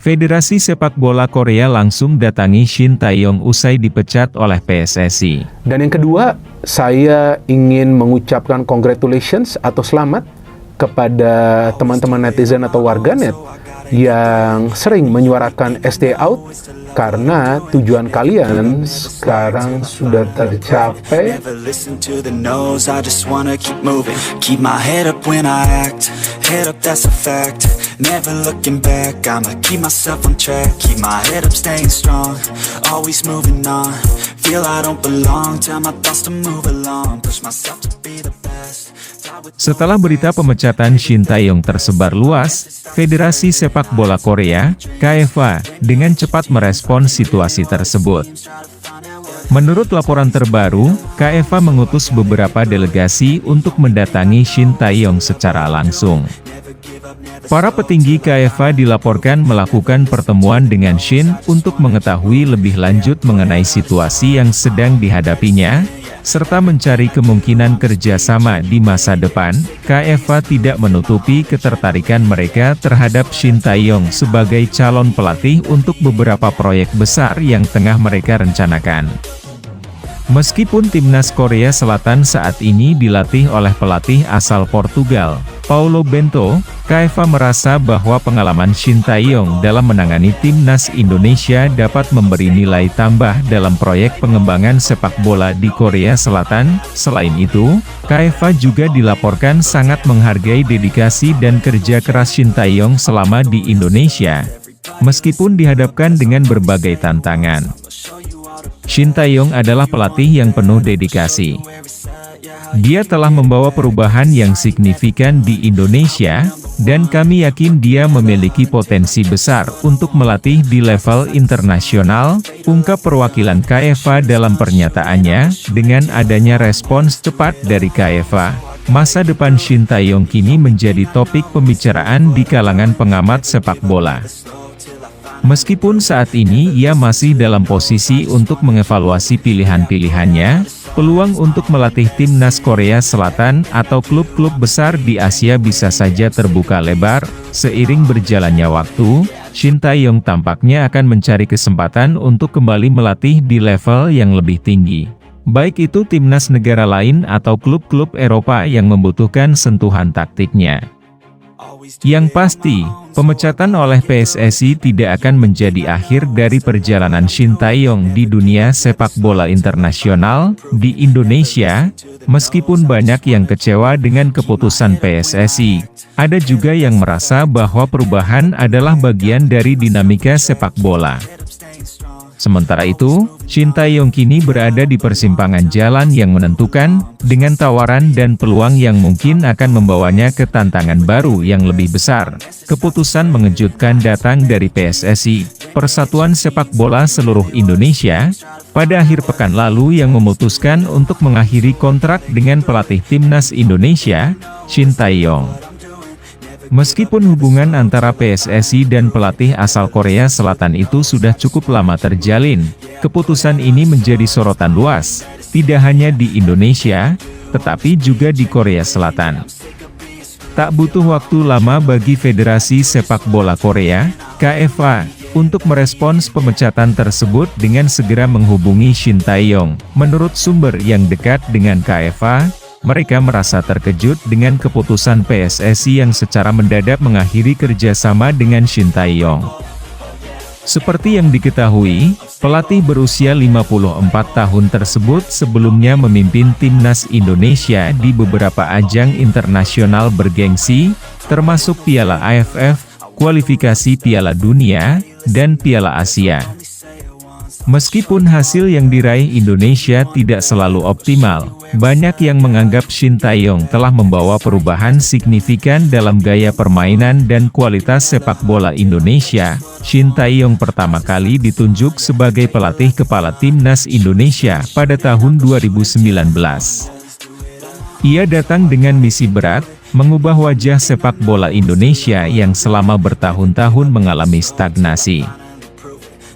Federasi Sepak Bola Korea langsung datangi Shin Tae-yong usai dipecat oleh PSSI. Dan yang kedua, saya ingin mengucapkan congratulations atau selamat kepada teman-teman netizen atau warganet yang sering menyuarakan stay out, karena tujuan kalian sekarang sudah tercapai. Never looking back, I'ma keep myself on track, keep my head up, staying strong, always moving on, feel I don't belong, tell my thoughts to move along, push myself to be the best. Setelah berita pemecatan Shin Tae-yong tersebar luas, Federasi Sepak Bola Korea, KFA, dengan cepat merespons situasi tersebut. Menurut laporan terbaru, KFA mengutus beberapa delegasi untuk mendatangi Shin Tae-yong secara langsung. Para petinggi KFA dilaporkan melakukan pertemuan dengan Shin untuk mengetahui lebih lanjut mengenai situasi yang sedang dihadapinya, serta mencari kemungkinan kerjasama di masa depan. KFA tidak menutupi ketertarikan mereka terhadap Shin Tae-yong sebagai calon pelatih untuk beberapa proyek besar yang tengah mereka rencanakan. Meskipun timnas Korea Selatan saat ini dilatih oleh pelatih asal Portugal, Paulo Bento, KFA merasa bahwa pengalaman Shin Tae-yong dalam menangani timnas Indonesia dapat memberi nilai tambah dalam proyek pengembangan sepak bola di Korea Selatan. Selain itu, KFA juga dilaporkan sangat menghargai dedikasi dan kerja keras Shin Tae-yong selama di Indonesia, meskipun dihadapkan dengan berbagai tantangan. Shin Tae-yong adalah pelatih yang penuh dedikasi. Dia telah membawa perubahan yang signifikan di Indonesia, dan kami yakin dia memiliki potensi besar untuk melatih di level internasional, ungkap perwakilan KFA dalam pernyataannya. Dengan adanya respons cepat dari KFA, masa depan Shin Tae-yong kini menjadi topik pembicaraan di kalangan pengamat sepak bola. Meskipun saat ini ia masih dalam posisi untuk mengevaluasi pilihan-pilihannya, peluang untuk melatih timnas Korea Selatan atau klub-klub besar di Asia bisa saja terbuka lebar. Seiring berjalannya waktu, Shin Tae-yong tampaknya akan mencari kesempatan untuk kembali melatih di level yang lebih tinggi, baik itu timnas negara lain atau klub-klub Eropa yang membutuhkan sentuhan taktiknya. Yang pasti, pemecatan oleh PSSI tidak akan menjadi akhir dari perjalanan Shin Tae-yong di dunia sepak bola internasional. Di Indonesia, meskipun banyak yang kecewa dengan keputusan PSSI, ada juga yang merasa bahwa perubahan adalah bagian dari dinamika sepak bola. Sementara itu, Shin Tae-yong kini berada di persimpangan jalan yang menentukan, dengan tawaran dan peluang yang mungkin akan membawanya ke tantangan baru yang lebih besar. Keputusan mengejutkan datang dari PSSI, Persatuan Sepak Bola Seluruh Indonesia, pada akhir pekan lalu yang memutuskan untuk mengakhiri kontrak dengan pelatih timnas Indonesia, Shin Tae-yong. Meskipun hubungan antara PSSI dan pelatih asal Korea Selatan itu sudah cukup lama terjalin, keputusan ini menjadi sorotan luas, tidak hanya di Indonesia, tetapi juga di Korea Selatan. Tak butuh waktu lama bagi Federasi Sepak Bola Korea, KFA, untuk merespons pemecatan tersebut dengan segera menghubungi Shin Tae-yong. Menurut sumber yang dekat dengan KFA, mereka merasa terkejut dengan keputusan PSSI yang secara mendadak mengakhiri kerjasama dengan Shin Tae-yong. Seperti yang diketahui, pelatih berusia 54 tahun tersebut sebelumnya memimpin timnas Indonesia di beberapa ajang internasional bergengsi, termasuk Piala AFF, kualifikasi Piala Dunia, dan Piala Asia. Meskipun hasil yang diraih Indonesia tidak selalu optimal, banyak yang menganggap Shin Tae-yong telah membawa perubahan signifikan dalam gaya permainan dan kualitas sepak bola Indonesia. Shin Tae-yong pertama kali ditunjuk sebagai pelatih kepala timnas Indonesia pada tahun 2019. Ia datang dengan misi berat, mengubah wajah sepak bola Indonesia yang selama bertahun-tahun mengalami stagnasi.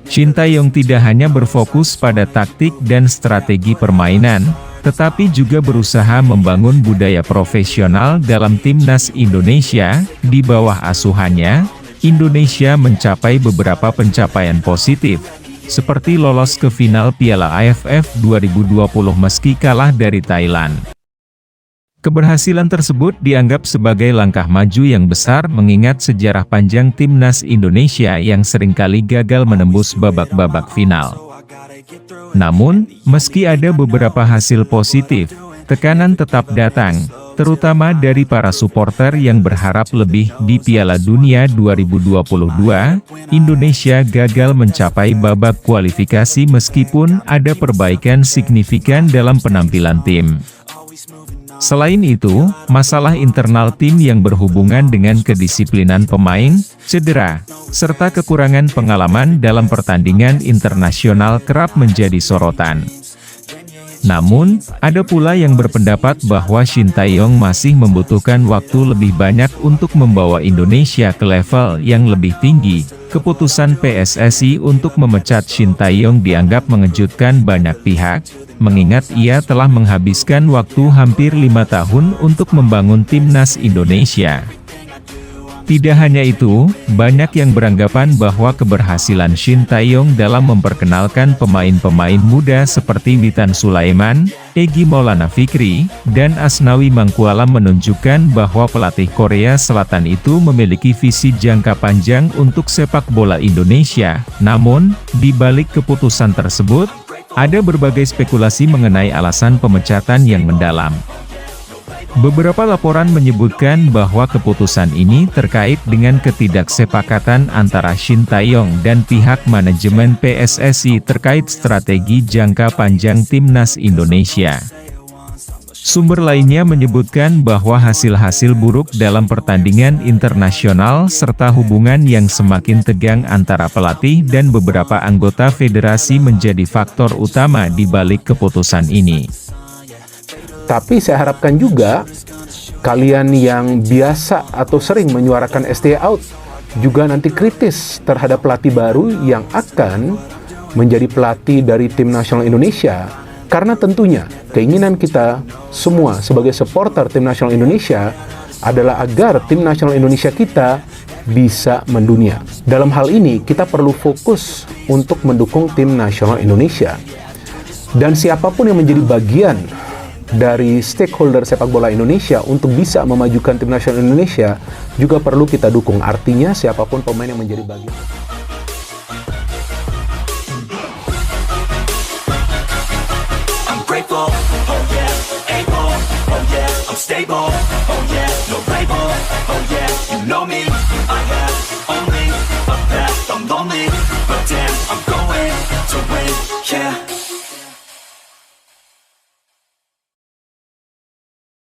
Shin Tae-yong tidak hanya berfokus pada taktik dan strategi permainan, tetapi juga berusaha membangun budaya profesional dalam timnas Indonesia. Di bawah asuhannya, Indonesia mencapai beberapa pencapaian positif, seperti lolos ke final Piala AFF 2020 meski kalah dari Thailand. Keberhasilan tersebut dianggap sebagai langkah maju yang besar mengingat sejarah panjang timnas Indonesia yang seringkali gagal menembus babak-babak final. Namun, meski ada beberapa hasil positif, tekanan tetap datang, terutama dari para supporter yang berharap lebih di Piala Dunia 2022. Indonesia gagal mencapai babak kualifikasi meskipun ada perbaikan signifikan dalam penampilan tim. Selain itu, masalah internal tim yang berhubungan dengan kedisiplinan pemain, cedera, serta kekurangan pengalaman dalam pertandingan internasional kerap menjadi sorotan. Namun, ada pula yang berpendapat bahwa Shin Tae-yong masih membutuhkan waktu lebih banyak untuk membawa Indonesia ke level yang lebih tinggi. Keputusan PSSI untuk memecat Shin Tae-yong dianggap mengejutkan banyak pihak, mengingat ia telah menghabiskan waktu hampir 5 tahun untuk membangun timnas Indonesia. Tidak hanya itu, banyak yang beranggapan bahwa keberhasilan Shin Tae-yong dalam memperkenalkan pemain-pemain muda seperti Witan Sulaiman, Egy Maulana Fikri, dan Asnawi Mangkualam menunjukkan bahwa pelatih Korea Selatan itu memiliki visi jangka panjang untuk sepak bola Indonesia. Namun, di balik keputusan tersebut, ada berbagai spekulasi mengenai alasan pemecatan yang mendalam. Beberapa laporan menyebutkan bahwa keputusan ini terkait dengan ketidaksepakatan antara Shin Tae-yong dan pihak manajemen PSSI terkait strategi jangka panjang timnas Indonesia. Sumber lainnya menyebutkan bahwa hasil-hasil buruk dalam pertandingan internasional serta hubungan yang semakin tegang antara pelatih dan beberapa anggota federasi menjadi faktor utama di balik keputusan ini. Tapi saya harapkan juga kalian yang biasa atau sering menyuarakan ST out juga nanti kritis terhadap pelatih baru yang akan menjadi pelatih dari tim nasional Indonesia. Karena tentunya keinginan kita semua sebagai supporter tim nasional Indonesia adalah agar tim nasional Indonesia kita bisa mendunia. Dalam hal ini kita perlu fokus untuk mendukung tim nasional Indonesia. Dan siapapun yang menjadi bagian dari stakeholder sepak bola Indonesia untuk bisa memajukan tim nasional Indonesia juga perlu kita dukung. Artinya siapapun pemain yang menjadi bagian. I'm grateful, oh yeah, able, oh yeah, I'm stable, oh yeah, no label, oh yeah, you know me, I have only a path, I'm lonely, but damn, I'm going to win, yeah.